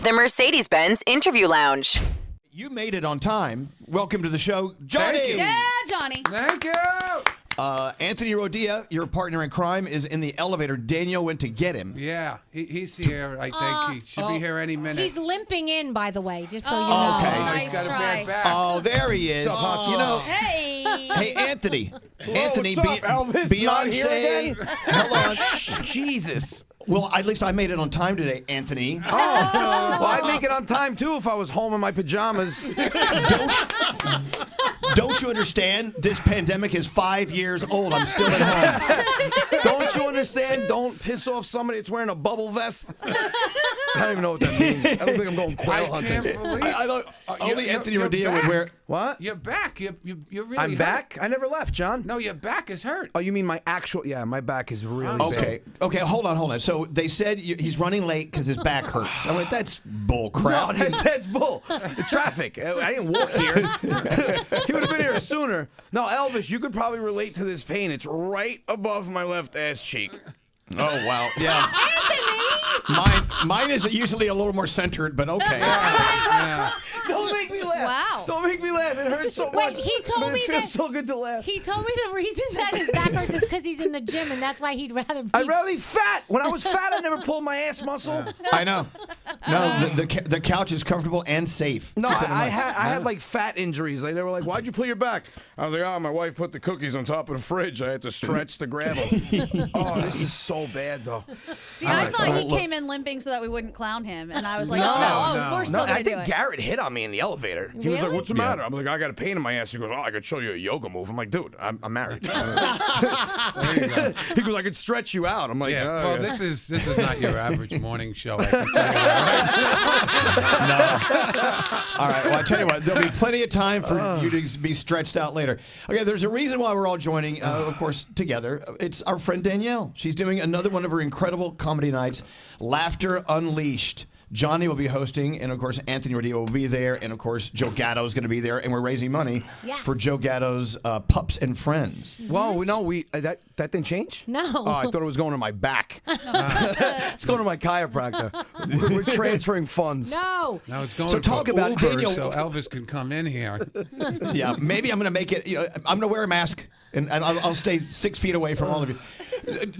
The Mercedes-Benz Interview Lounge. You made it on time. Welcome to the show, Johnny. Yeah, Johnny. Thank you. Anthony Rodia, your partner in crime, is in the elevator. Danielle went to get him. Yeah, he's here. I think he should be here any minute. He's limping in, by the way, just so you know. Oh, okay. Nice He's got a try. bad back. Oh, there he is. You know, Hey. hey, Anthony. Anthony, what's up, Elvis? Beyonce. Not here again? Hold on. Jesus. Well, at least I made it on time today, Anthony. Oh, well, I'd make it on time, too, if I was home in my pajamas. Don't you understand? This pandemic is 5 years old. I'm still at home. Don't you understand? Don't piss off somebody that's wearing a bubble vest. I don't even know what that means. I don't think I'm going quail hunting. I don't. Only Anthony Rodia would wear. What? You're back. You're really I'm hurt. back? I never left, John. No, your back is hurt. Oh, you mean my actual... Yeah, my back is really bad. Okay, hold on. So they said he's running late because his back hurts. I'm like, that's bull crap. No, that's bull. The traffic. I didn't walk here. He would have been here sooner. No, Elvis, you could probably relate to this pain. It's right above my left ass cheek. Oh, wow. Yeah. Mine is usually a little more centered, but okay. Don't make me laugh. Wow. Don't make me laugh. It hurts so much. Wait, he told but me it feels that- so good to laugh. He told me the reason that his back hurts is because he's in the gym, and that's why he'd rather be. I'd rather be fat. When I was fat, I never pulled my ass muscle. I know. No, the couch is comfortable and safe. No, I had like fat injuries. Like, they were like, "Why'd you pull your back?" I was like, "Oh, my wife put the cookies on top of the fridge. I had to stretch to grab them." Oh, this is so bad, though. See, I thought he came in limping so that we wouldn't clown him, and I was like, we're still No, gonna I do think it. Garrett hit on me in the elevator. He was like, Really? "What's the matter?" I'm like, "I got a pain in my ass." He goes, "Oh, I could show you a yoga move." I'm like, "Dude, I'm married." There you go. He goes, "I could stretch you out." I'm like, Yeah. "Oh, Well, yeah." this is not your average morning show. I can tell you that, No. All right. Well, I tell you what, there'll be plenty of time for you to be stretched out later. Okay, there's a reason why we're all joining, of course, together. It's our friend Danielle. She's doing another one of her incredible comedy nights, Laughter Unleashed. Johnny will be hosting, and of course, Anthony Rodia will be there, and of course, Joe Gatto is going to be there, and we're raising money for Joe Gatto's Pups and Friends. Whoa, no, that didn't change? No. Oh, I thought it was going to my back. It's going to my chiropractor. We're transferring funds. No. Now it's going So for talk about Uber, Danielle. so Elvis can come in here. Yeah, maybe I'm going to make it, I'm going to wear a mask, and I'll stay 6 feet away from all of you.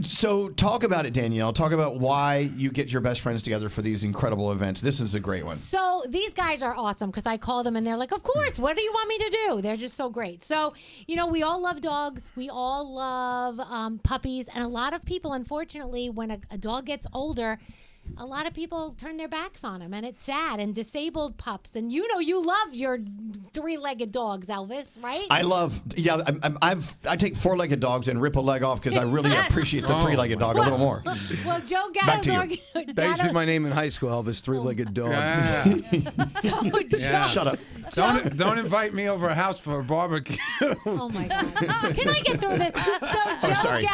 So talk about it, Danielle. Talk about why you get your best friends together for these incredible events. This is a great one. So these guys are awesome because I call them and they're like, of course, what do you want me to do? They're just so great. So, we all love dogs. We all love puppies. And a lot of people, unfortunately, when a dog gets older, a lot of people turn their backs on them, and it's sad. And disabled pups, and you love your three-legged dogs, Elvis, right? I take four-legged dogs and rip a leg off because I really appreciate the three-legged dog a little more. Well, Joe Back Gatto's to you. That used to be my name in high school, Elvis, three-legged dog. Yeah. So Joe, Yeah. Shut up. Don't invite me over a house for a barbecue. Oh my God! Can I get through this? So sorry.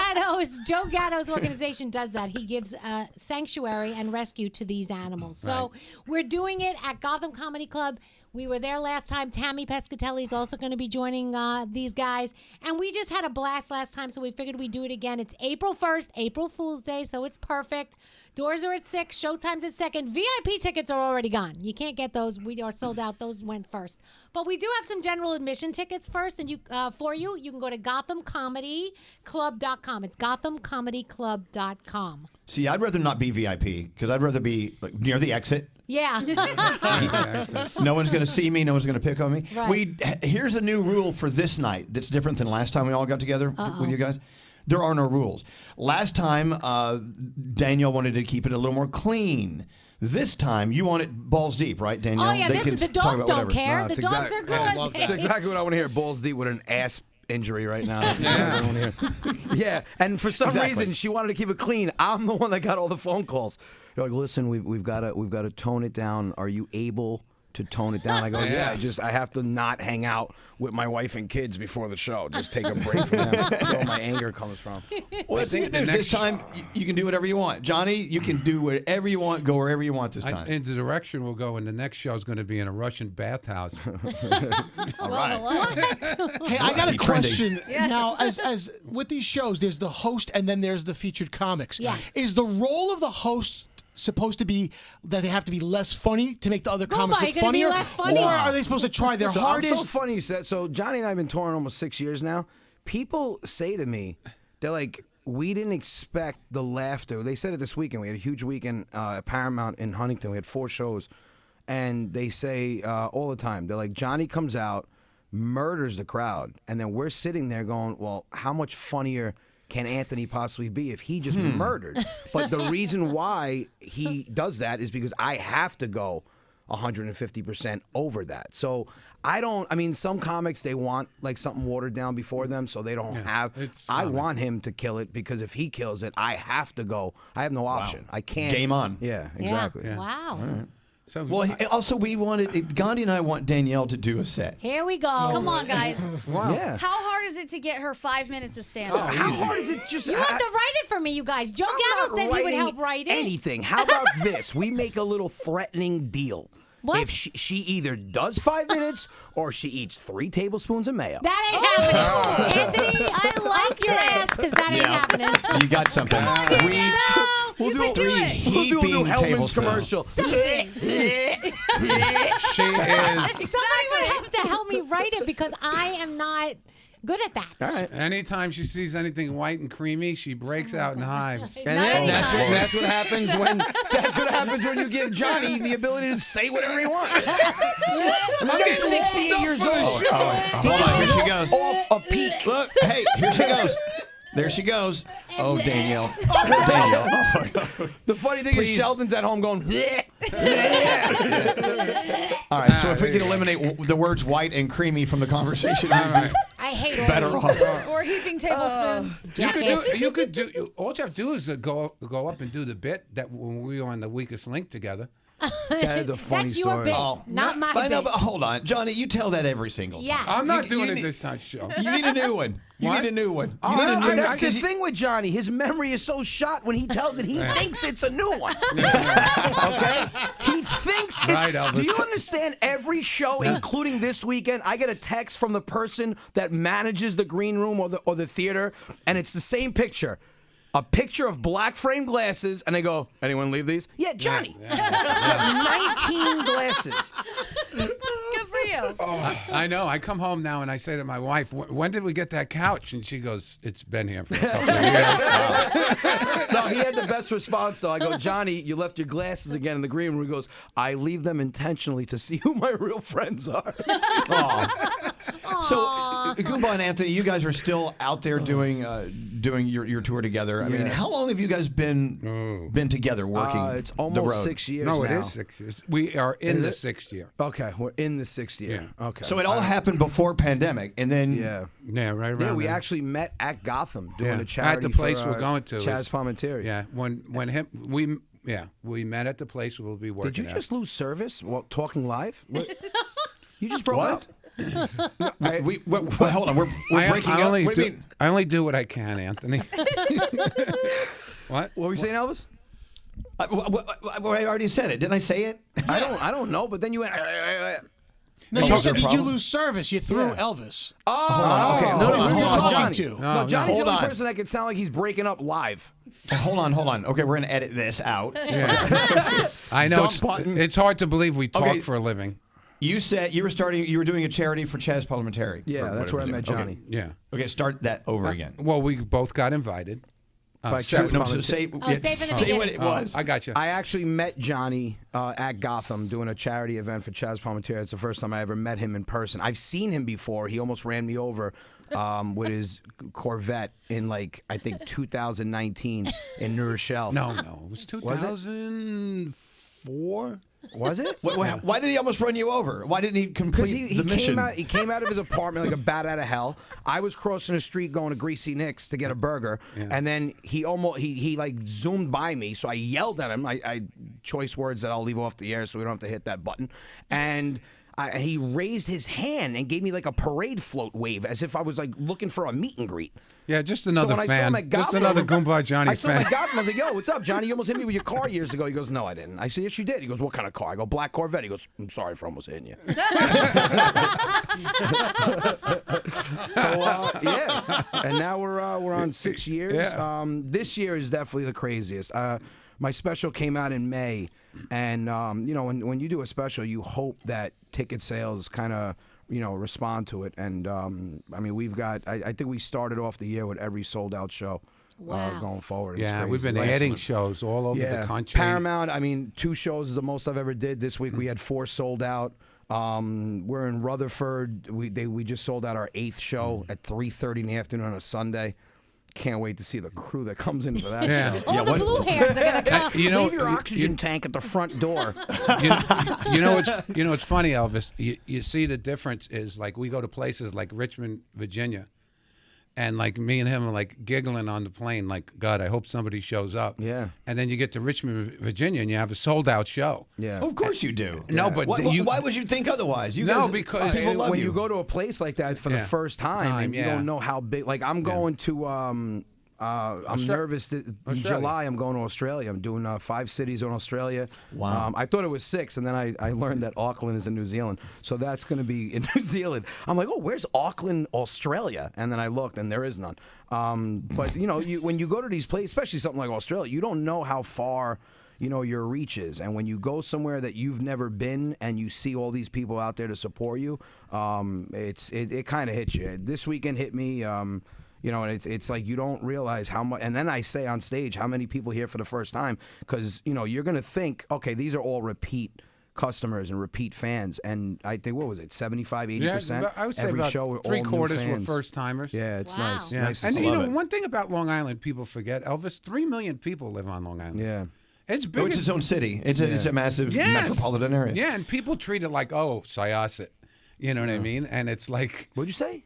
Joe Gatto's organization does that. He gives sanctuary and rescue to these animals. So we're doing it at Gotham Comedy Club. We were there last time. Tammy Pescatelli is also going to be joining these guys. And we just had a blast last time, so we figured we'd do it again. It's April 1st, April Fool's Day, so it's perfect. Doors are at 6, showtime's at 2. VIP tickets are already gone. You can't get those. We are sold out. Those went first. But we do have some general admission tickets first, and you can go to GothamComedyClub.com. It's GothamComedyClub.com. See, I'd rather not be VIP because I'd rather be near the exit. Yeah. No one's going to see me. No one's going to pick on me. Right. Here's a new rule for this night that's different than last time we all got together with you guys. There are no rules. Last time, Danielle wanted to keep it a little more clean. This time, you want it balls deep, right, Danielle? Oh, yeah. The dogs don't care. No, the it's dogs are good. That's exactly what I want to hear. Balls deep with an ass injury right now. That's what I want to hear. Yeah, and for some reason, she wanted to keep it clean. I'm the one that got all the phone calls. They're like, listen, we've got to tone it down. Are you able to tone it down? I go, yeah, I have to not hang out with my wife and kids before the show. Just take a break from them. That's where my anger comes from. Well, this time, you can do whatever you want. Johnny, you can do whatever you want, go wherever you want this time. In the direction we'll go, and the next show is going to be in a Russian bathhouse. All right. Hey, I got a question. Yes. Now, as with these shows, there's the host and then there's the featured comics. Yes. Is the role of the host supposed to be that they have to be less funny to make the other comics are look you gonna be funnier? less funny? Or are they supposed to try their So hardest? I'm so funny you said. So Johnny and I have been touring almost 6 years now. People say to me, they're like, we didn't expect the laughter. They said it this weekend. We had a huge weekend at Paramount in Huntington. We had 4 shows. And they say all the time, they're like, Johnny comes out, murders the crowd. And then we're sitting there going, well, how much funnier can Anthony possibly be if he just murdered? But the reason why he does that is because I have to go 150% over that. So I mean, some comics, they want like something watered down before them, so they don't have. I want him to kill it because if he kills it, I have to go. I have no option. I can't. Game on. Yeah, exactly. Yeah. Wow. So Well, also we wanted Gandhi and I want Danielle to do a set. Here we go. Come on, guys. wow. Yeah. How hard is it to get her 5 minutes to stand up? How hard is it just? You have to write it for me, you guys. Joe Gatto said he would help write it. Anything. How about this? We make a little threatening deal. What? If she either does 5 minutes or she eats 3 tablespoons of mayo. That ain't happening. Anthony, I like your ass because that ain't happening. You got something. We'll do three a heaping Hellman's tablespoons. commercial. Something. She is. Somebody would have to help me write it because I am not good at that. All right. Anytime she sees anything white and creamy, she breaks out in hives. And then Nice. that's what happens when you give Johnny the ability to say whatever he wants. I'm 68 years old. Hold on, here she goes. Off a peak. Look, hey, here she goes. There she goes. Oh, Danielle. Danielle. Oh, my God. The funny thing Please. is Sheldon's at home going, All right, so if we can eliminate the words white and creamy from the conversation, we'd be I hate all better of you. off. Or heaping tablespoons. You could do. All you have to do is go up and do the bit that when we were on the Weakest Link together. That is a funny That's story. your bit, Oh, not my I know, bit. but hold on. Johnny, you tell that every single time. Yes. I'm not You doing it need- this time, show. You need a new one. You What? need a new one. Oh, You need a new That's the one. thing with Johnny. His memory is so shot when he tells it, he thinks it's a new one. Okay? He thinks it's. Right, Elvis. Do you understand every show, including this weekend, I get a text from the person that manages the green room or the theater, and it's the same picture. A picture of black frame glasses, and they go, anyone leave these? Yeah, Johnny. You have 19 glasses. Good for you. I know. I come home now and I say to my wife, "When did we get that couch?" And she goes, "It's been here for a couple of years." No, he had the best response, though. I go, Johnny, you left your glasses again in the green room. He goes, I leave them intentionally to see who my real friends are. So, Goumba and Anthony, you guys are still out there doing your tour together. I mean, Yeah. how long have you guys been together working? It's the almost road? 6 years No, now. it is 6 years. We are in Is the it? 6th year. Okay, we're in the 6th year. Yeah. Okay. So it all happened before pandemic, and then Yeah. Yeah, right around Yeah, we there. actually met at Gotham doing Yeah. a charity At the place for, we're going to. Chaz is- Palminteri. Yeah, we met at the place we'll be working Did you at. just lose service while talking live? What? You just broke up? hold on, we're breaking up. What do you mean? I only do what I can, Anthony. What? What were you saying, Elvis? I already said it. Didn't I say it? I don't know, but then you went. No, Oh, you is there said, a did you problem? lose service? You threw Yeah. Elvis. Oh, okay. No, Hold no, on, who hold you're on, talking hold to? on. No, Johnny's Hold the only on. person that can sound like he's breaking up live. Hold on. Okay, we're gonna edit this out. Yeah. I know Dump button. it's hard to believe we talk Okay. for a living. You said you were doing a charity for Chaz Palminteri. Yeah, or that's whatever where I it met is. Johnny. Yeah. Okay, start that over again. Well, we both got invited. By So, Chaz no, so Palminteri. say say from the say what beginning. it was. I got you. I actually met Johnny at Gotham doing a charity event for Chaz Palminteri. It's the first time I ever met him in person. I've seen him before. He almost ran me over with his Corvette in, like, I think 2019 in New Rochelle. No, it was 2004. Was it? Why did he almost run you over? Why didn't he Because complete he the mission? came out of his apartment like a bat out of hell. I was crossing the street going to Greasy Nick's to get a burger, and then he like zoomed by me. So I yelled at him. I choice words that I'll leave off the air so we don't have to hit that button. And he raised his hand and gave me like a parade float wave, as if I was like looking for a meet and greet. Yeah, just So another when I saw fan. him at Just Gotham, another Goumba Johnny I saw him fan. at Gotham. I was like, "Yo, what's up, Johnny? You almost hit me with your car years ago." He goes, "No, I didn't." I said, "Yes, you did." He goes, "What kind of car?" I go, "Black Corvette." He goes, "I'm sorry for almost hitting you." Yeah, and now we're on 6 years. Yeah. This year is definitely the craziest. my special came out in May, and you know, when you do a special, you hope that ticket sales kind of respond to it. And I mean, we've got. I think we started off the year with every sold out show. Wow. Going forward. Yeah, we've been adding shows all over the country. Paramount, I mean, 2 shows is the most I've ever did. This week we had 4 sold out. We're in Rutherford. We just sold out our 8th show at 3:30 in the afternoon on a Sunday. Can't wait to see the crew that comes in for that show. All the blue hairs are gonna come. Leave your oxygen tank at the front door. you know it's funny, Elvis. You see the difference is like we go to places like Richmond, Virginia. And like me and him are like giggling on the plane, like, God, I hope somebody shows up. Yeah. And then you get to Richmond, Virginia, and you have a sold out show. Yeah. Of course you do. No, but why would you think otherwise? You guys, because people love when you you go to a place like that for the first time, and you don't know how big. Like I'm going to. I'm nervous. In July, I'm going to Australia. I'm doing 5 cities in Australia. Wow. I thought it was 6, and then I learned that Auckland is in New Zealand. So that's going to be in New Zealand. I'm like, oh, where's Auckland, Australia? And then I looked, and there is none. But when you go to these places, especially something like Australia, you don't know how far your reach is. And when you go somewhere that you've never been and you see all these people out there to support you, it kind of hits you. This weekend hit me. And it's like you don't realize how much. And then I say on stage how many people here for the first time, because you're gonna think, okay, these are all repeat customers and repeat fans. And I think, what was it, 75, 80%? Yeah, I would say every about show 3/4 were first timers. Yeah, it's Wow. nice. Yeah. Nice to And see. one thing about Long Island people forget, Elvis, 3 million people live on Long Island. Yeah. It's big. It's its own city. It's a massive metropolitan area. Yeah, and people treat it like, oh, Syosset. You know what I mean? And it's like, What'd you say?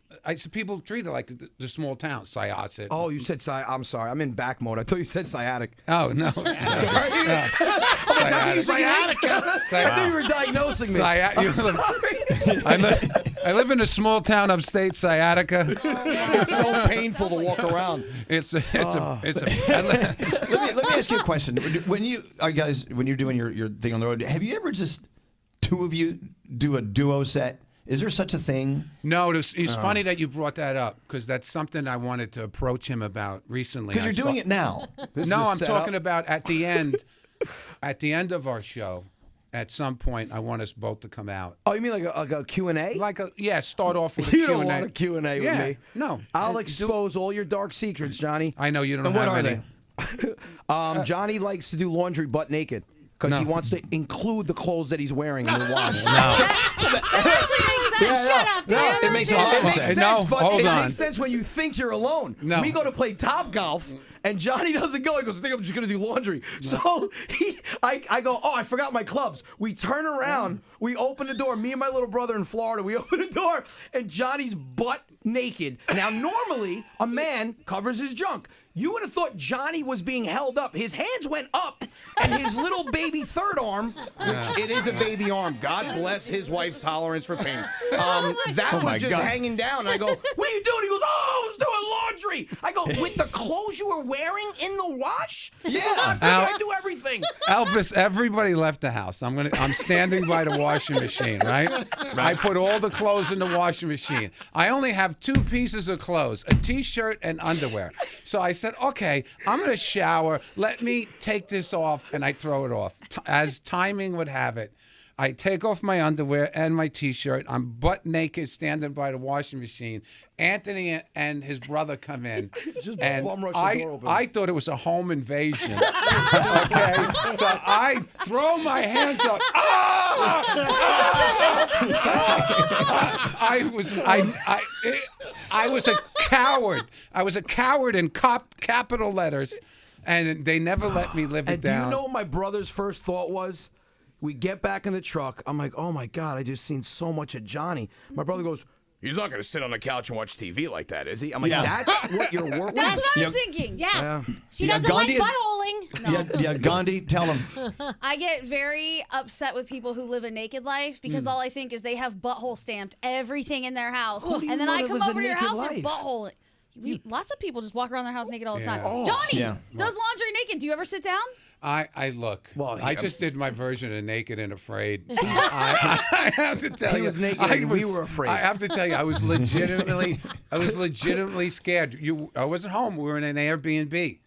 people treat it like the small town, Syosset. Oh, you said I'm sorry. I'm in back mode. I thought you said sciatic. Oh, no. Sciatica. I thought you were diagnosing me. I'm sorry. I live in a small town upstate, Sciatica. It's so painful to walk around. Let me ask you a question. When you're doing your thing on the road, have you ever just 2 of you do a duo set? Is there such a thing? No, it's funny that you brought that up, because that's something I wanted to approach him about recently. Because you're doing it now. No, I'm talking about at the end of our show. At some point, I want us both to come out. Oh, you mean like a Q&A? Start off with a Q&A. You don't want a Q&A with me. No. I'll expose all your dark secrets, Johnny. I know you don't And have what are any. they? Johnny likes to do laundry butt naked. Because he wants to include the clothes that he's wearing in the wash. That actually makes sense. Shut up, Dan. It makes a lot of sense. No, but hold it on. makes sense when you think you're alone. No. We go to play Top Golf, and Johnny doesn't go. He goes, I think I'm just going to do laundry. No. So I go, oh, I forgot my clubs. We turn around. We open the door. Me and my little brother in Florida, we open the door, and Johnny's butt naked. Now, normally, a man covers his junk. You would have thought Johnny was being held up. His hands went up, and his little baby third arm, which it is a baby arm. God bless his wife's tolerance for pain. That was just hanging down. And I go, what are you doing? He goes, oh, I was doing laundry. I go, with the clothes you were wearing in the wash? Yeah. I figured I'd do everything. Elvis, everybody left the house. I'm standing by the washing machine, right? I put all the clothes in the washing machine. I only have 2 pieces of clothes, a T-shirt and underwear. So I said, okay, I'm going to shower. Let me take this off, and I throw it off. As timing would have it, I take off my underwear and my T-shirt. I'm butt naked standing by the washing machine. Anthony and his brother come in. And I thought it was a home invasion. Okay? So I throw my hands up. I was a coward. I was a coward in capital letters, and they never let me live it down. Do you know what my brother's first thought was? We get back in the truck. I'm like, oh my God, I just seen so much of Johnny. My brother goes, he's not going to sit on the couch and watch TV like that, is he? I'm like, that's what your work That's was? what I was thinking. Yes. She doesn't like buttholing. Yeah, Gandhi, tell him. I get very upset with people who live a naked life because all I think is they have butthole stamped everything in their house. Who do you And then know I that come lives a over to your naked house, life? you're buttholing. Lots of people just walk around their house naked all the time. Yeah. Johnny Yeah. does laundry naked. Do you ever sit down? I look. Well, I just did my version of Naked and Afraid. I have to tell you, He was naked and we were afraid. I have to tell you, I was legitimately scared. I wasn't home. We were in an Airbnb,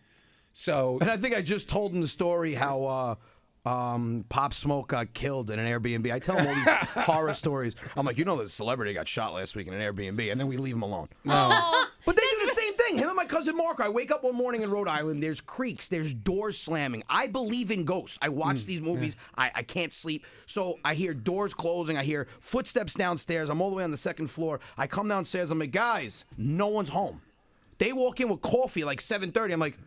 So And I think I just told him the story how Pop Smoke got killed in an Airbnb. I tell him all these horror stories. I'm like, the celebrity got shot last week in an Airbnb, and then we leave him alone. no. But they do the same thing. Him and my cousin Mark. I wake up one morning in Rhode Island. There's creaks. There's doors slamming. I believe in ghosts. I watch these movies. Yeah. I can't sleep. So I hear doors closing. I hear footsteps downstairs. I'm all the way on the second floor. I come downstairs. I'm like, guys, no one's home. They walk in with coffee like 7:30. I'm like,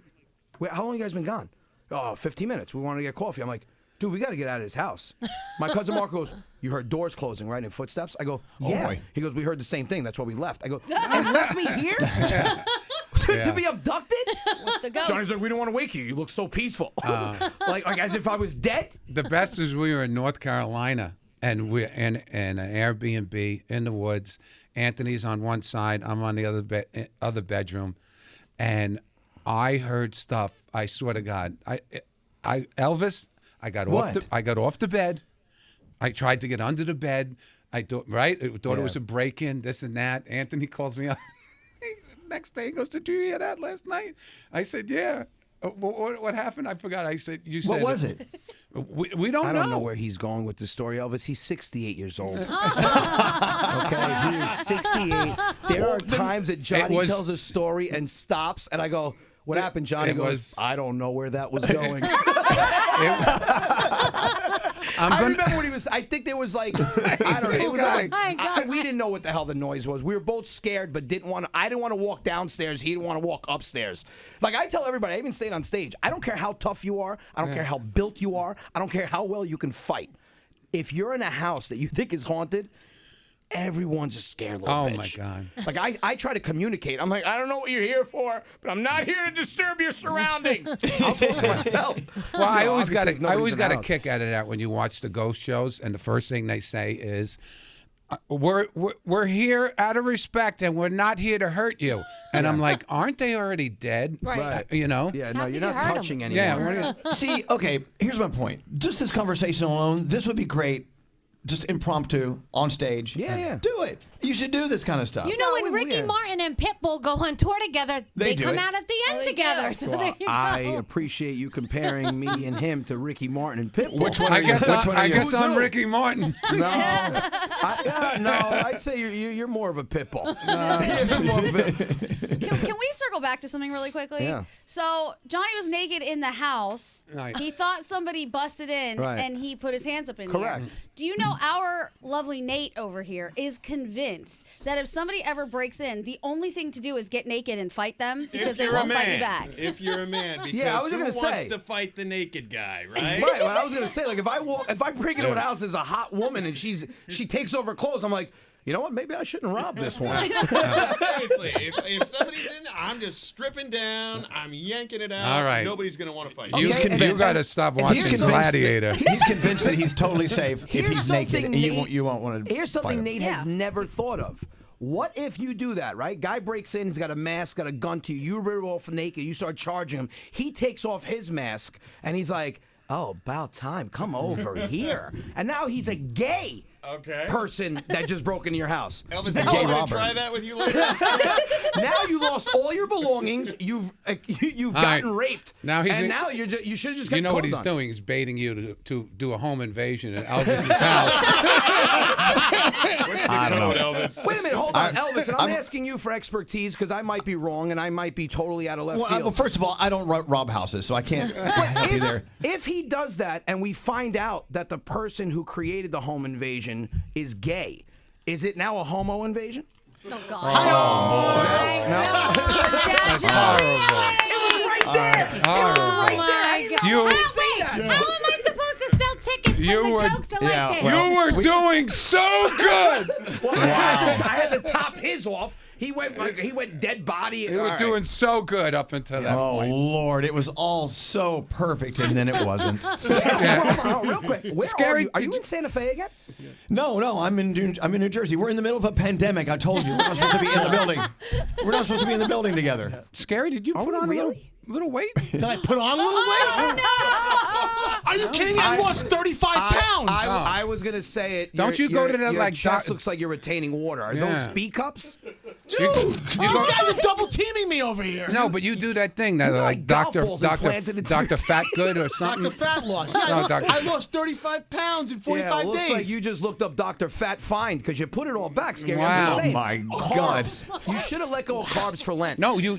wait, how long you guys been gone? Oh, 15 minutes. We wanted to get coffee. I'm like, dude, we got to get out of his house. My cousin Mark goes, you heard doors closing, right, and footsteps? I go, yeah. He goes, we heard the same thing. That's why we left. I go, and left me here? To be abducted? With the ghost. Johnny's like, we don't want to wake you. You look so peaceful. like as if I was dead? The best is we were in North Carolina, and we're in an Airbnb in the woods. Anthony's on one side. I'm on the other bedroom. And I heard stuff. I swear to God. Elvis, I got off the bed. I tried to get under the bed. I thought it was a break-in, this and that. Anthony calls me up. Next day he goes, did you hear that last night? I said, yeah. What happened? I forgot. I said, you said. What was it? We don't know. I don't know where he's going with the story, Elvis. He's 68 years old. Okay, he is 68. There are times that Johnny tells a story and stops, and I go, what happened, Johnny? Goes, I don't know where that was going. I remember when he was. I think there was like I don't know. It was like we didn't know what the hell the noise was. We were both scared, but didn't want to. I didn't want to walk downstairs. He didn't want to walk upstairs. Like I tell everybody, I even say it on stage. I don't care how tough you are. I don't care how built you are. I don't care how well you can fight. If you're in a house that you think is haunted, everyone's a scared little bitch. Oh, my God. Like, I try to communicate. I'm like, I don't know what you're here for, but I'm not here to disturb your surroundings. I'll talk to myself. Well, I always got a kick out of that when you watch the ghost shows, and the first thing they say is, we're here out of respect, and we're not here to hurt you. And I'm like, aren't they already dead? Right. Yeah, no, you're not touching anyone. Yeah. See, okay, here's my point. Just this conversation alone, this would be great. Just impromptu on stage. Yeah. Do it. You should do this kind of stuff. When Ricky Martin and Pitbull go on tour together, they come out at the end together. So there you go. I appreciate you comparing me and him to Ricky Martin and Pitbull. Which one? I guess I'm Ricky Martin. No, I'd say you're more of a Pitbull. Can we circle back to something really quickly? Yeah. So Johnny was naked in the house. Right. He thought somebody busted in, Right. and he put his hands up in Correct. here. Do you know our lovely Nate over here is convinced that if somebody ever breaks in, the only thing to do is get naked and fight them because they won't fight you back. If you're a man, because I was who gonna wants say. to fight the naked guy, right? Right. Well, I was gonna say, like, if I break into a house as a hot woman and she takes over clothes, I'm like, you know what? Maybe I shouldn't rob this one. Seriously, if somebody's in there, I'm just stripping down, I'm yanking it out. All right. Nobody's going to want to fight. You got to stop watching Gladiator. He's convinced that he's totally safe if Here's he's naked, something and you won't want to. Here's something Nate has never thought of. What if you do that, right? Guy breaks in, he's got a mask, got a gun to you, you rip off naked, you start charging him. He takes off his mask, and he's like, oh, about time, come over here. And now he's a gay person that just broke into your house. Elvis, do you want to try that with you later? Now you lost all your belongings. You've gotten raped. Now you should have just got You know what he's on. doing? He's baiting you to do a home invasion at Elvis's house. What's the code, Elvis? Wait a minute, hold on, Elvis. And I'm asking you for expertise because I might be wrong and I might be totally out of left field. Well, first of all, I don't rob houses, so I can't help you there. If he does that and we find out that the person who created the home invasion is gay, is it now a homo invasion? Oh, God. That's horrible. It was right there. Horrible. How am I supposed to sell tickets when the jokes are like this? You were doing so good. I had to top his off. He went dead body. You were doing so good up until that point. Oh, Lord. It was all so perfect, and then it wasn't. Hold on, real quick. Where are you? Are you in Santa Fe again? No, I'm in New Jersey. We're in the middle of a pandemic. I told you. We're not supposed to be in the building. We're not supposed to be in the building together. Scary, did you put on a little weight? Did I put on a little weight? Are you kidding me? I lost 35 pounds. I was going to say it. Don't you go to the your like chest looks like you're retaining water. Are those B cups? Dude, these guys are double teaming me over here. No, but you do that thing that like golf Dr. balls implanted into Dr. your Fat Good or something. Dr. Fat loss. Yeah, No, Dr. I lost 35 pounds in 45 it looks days. like you just looked up Dr. Fat Find because you put it all back, Scary. Wow. I'm just saying. Oh, my Carbs. You should have let go of carbs for Lent. No, you're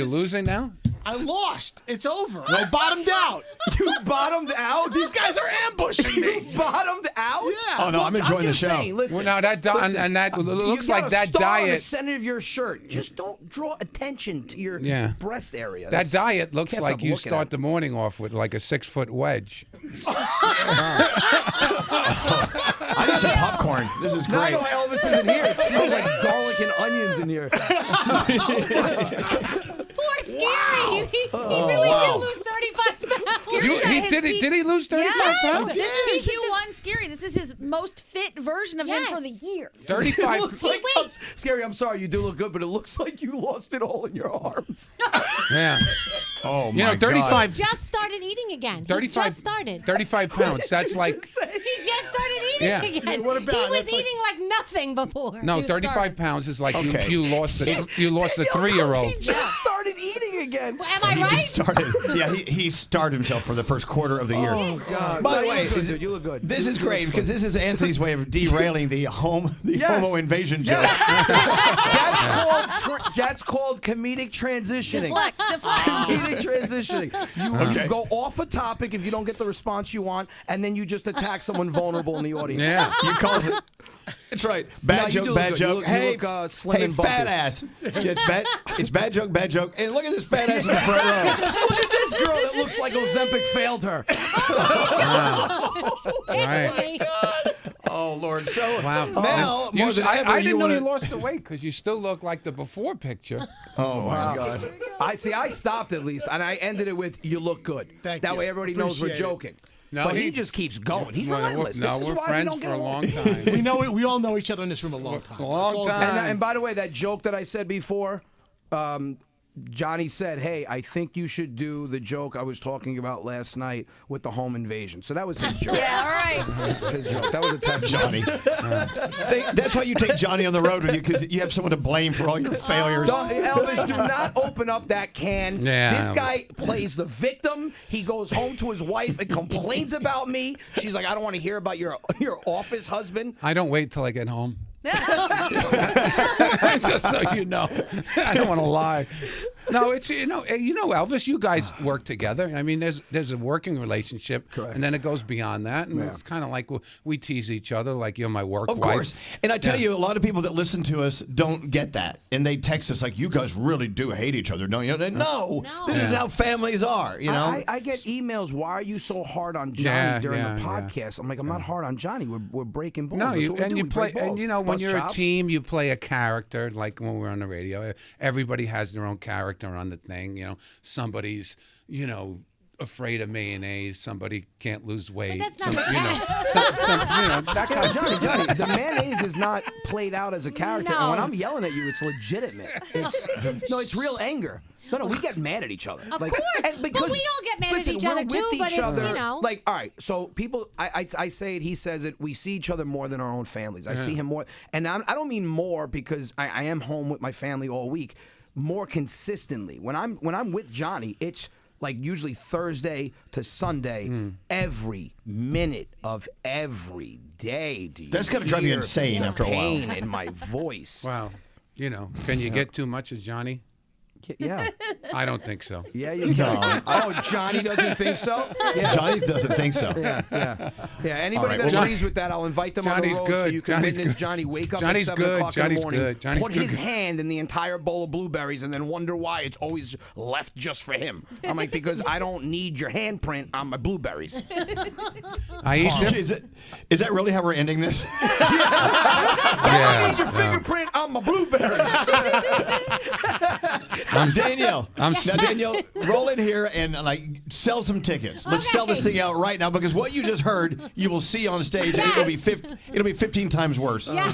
losing now? I lost. It's over. I bottomed out. You bottomed out? These guys are ambushing me. You bottomed out? Yeah. Oh, no, I'm enjoying the just show. saying, listen, Well, now that and that looks you like got a that star on the diet. center of your shirt. Just don't draw attention to your breast area. That That's- diet looks can't like stop you looking start at the morning off with like a 6-foot wedge. I need some popcorn. This is No, great. no, Elvis isn't here. It smells like garlic and onions in here. Poor Scary. He really did lose 35 pounds. Did he lose 35 pounds? This is Q1 Scary. This is his most fit version of him for the year. 35. It looks like, Scary, I'm sorry, you do look good, but it looks like you lost it all in your arms. Yeah. Oh, my You know, 35. Just started eating again. 35 He just started. 35 pounds. That's like He just started eating Yeah. again. What about- he was that's like- eating like nothing before. no, He was 35 starving. pounds is like Okay. you lost a 3-year-old. He just started eating again. Am I He right? started. Yeah, he starved himself for the first quarter of the year. Oh, God. By the No, way, you look good, dude. You look good. This is You great look because good. this is Anthony's way of derailing the homo invasion joke. That's called comedic transitioning. Deflect. Comedic transitioning. You Okay. go off a topic if you don't get the response you want, and then you just attack someone vulnerable in the audience. Yeah. You call it. It's right. Bad No, you joke, do look bad good. You joke. look- you hey, look, slim hey, and bumpy. fat ass. Yeah, it's bad joke, bad joke. And look at this fat ass in the front row. Look at this girl that looks like Ozempic failed her. Right. Oh Lord. So Wow. now more than ever, I didn't know wanna- you lost the weight because you still look like the before picture. Oh my God. I stopped at least, and I ended it with "You look good." Thank that you. way, everybody knows we're Appreciate it. joking. No, but he he- just keeps going. He's Well, relentless. No, this is we're why we friends don't get for a along. long time. We all know each other in this room a long time. A long It's all time. good. And by the way, that joke that I said before, Johnny said, "Hey, I think you should do the joke I was talking about last night with the home invasion." So that was his joke. Yeah, all right. That was his joke. That was a text, Johnny. That's why you take Johnny on the road with you because you have someone to blame for all your failures. Elvis, do not open up that can. Yeah. This guy plays the victim. He goes home to his wife and complains about me. She's like, "I don't want to hear about your office husband." I don't wait till I get home. Just so you know, I don't want to lie. No, it's Elvis. You guys work together. I mean, there's a working relationship, and then it goes beyond that, and it's kind of like we tease each other, like you're my work Of wife. course. And I tell you, a lot of people that listen to us don't get that. And they text us like, you guys really do hate each other, don't you? No. This is how families are, you know? I get emails. Why are you so hard on Johnny during the yeah. podcast? I'm like, I'm not hard on Johnny. We're breaking balls. No, That's you what we and do. you We play, break balls. and when Bust you're chops. a team, you play a character. Like when we're on the radio, everybody has their own character on the thing. Somebody's, afraid of mayonnaise. Somebody can't lose weight. that's not that kind of Johnny, the mayonnaise is not played out as a character. And when No. I'm yelling at you, it's legitimate. It's real anger. No, we get mad at each other. Of course. and But we all get mad at listen, each other, we're with too, each but it's, other. like, all right, so people, I say it, he says it, we see each other more than our own families. I see him more. And I don't mean more because I am home with my family all week. More consistently. When I'm with Johnny, it's like usually Thursday to Sunday, every minute of every day. That's gotta drive you insane after a while. Pain in my voice. Wow. Can you get too much of Johnny? Yeah. I don't think so. Yeah, you can. Oh, Johnny doesn't think so? Yeah. Johnny doesn't think so. Yeah. Anybody right, that well, agrees with that, I'll invite them Johnny's on the road so good. you can Johnny's witness good. Johnny wake up Johnny's at 7 good. o'clock in Johnny's the morning, good. Johnny's put good. his hand in the entire bowl of blueberries, and then wonder why it's always left just for him. I'm like, because I don't need your handprint on my blueberries. I eat different. Is that really how we're ending this? I don't need your fingerprint on my blueberries. Danielle. Now, Danielle, roll in here and sell some tickets. Let's sell this thing out right now because what you just heard, you will see on stage. And it'll be 15 times worse. Wow,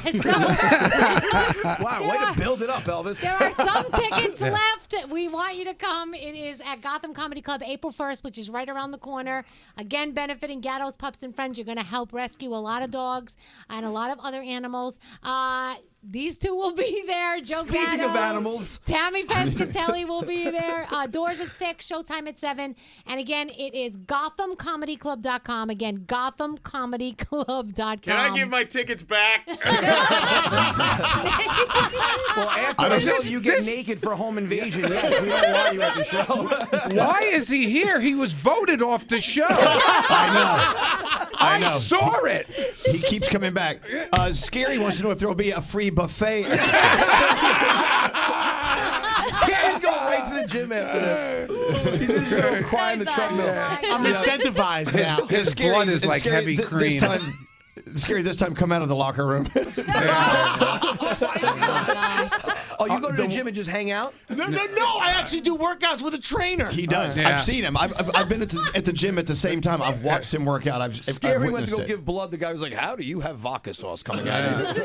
way to build it up, Elvis. There are some tickets left. We want you to come. It is at Gotham Comedy Club April 1st, which is right around the corner. Again, benefiting Gatto's Pups and Friends. You're going to help rescue a lot of dogs and a lot of other animals. These two will be there. Joe Speaking Gatto, of animals. Tammy Pescatelli will be there. Doors at 6, showtime at 7. And again, it is GothamComedyClub.com. Again, GothamComedyClub.com. Can I give my tickets back? Well, after the show, you get naked for home invasion. Yes, we don't want you at the show. Why is he here? He was voted off the show. I know. I saw it. He keeps coming back. Scary wants to know if there will be a free buffet. Scary's going right to the gym after this. He's just going to cry in the treadmill. I'm incentivized now. His blood is like Scary, heavy cream. Scary, this time come out of the locker room. Oh, you go to the gym and just hang out? No. I actually do workouts with a trainer. He does. Yeah. I've seen him. I've been at the gym at the same time. I've watched him work out. I've Scary went to witnessed go it. give blood. The guy was like, "How do you have vodka sauce coming out of you?"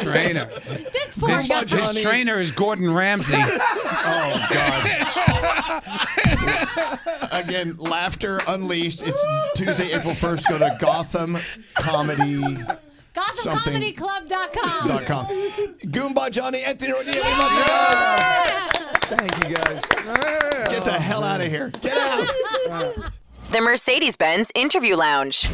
Trainer. This poor guy. His trainer is Gordon Ramsay. Oh, God. Again, laughter unleashed. It's Tuesday, April 1st. Go to Gotham Comedy. GothamComedyClub.com. Goumba, Johnny, Anthony, Rodia, we love you guys. Thank you guys. Get the hell out of here. Get out. The Mercedes-Benz Interview Lounge.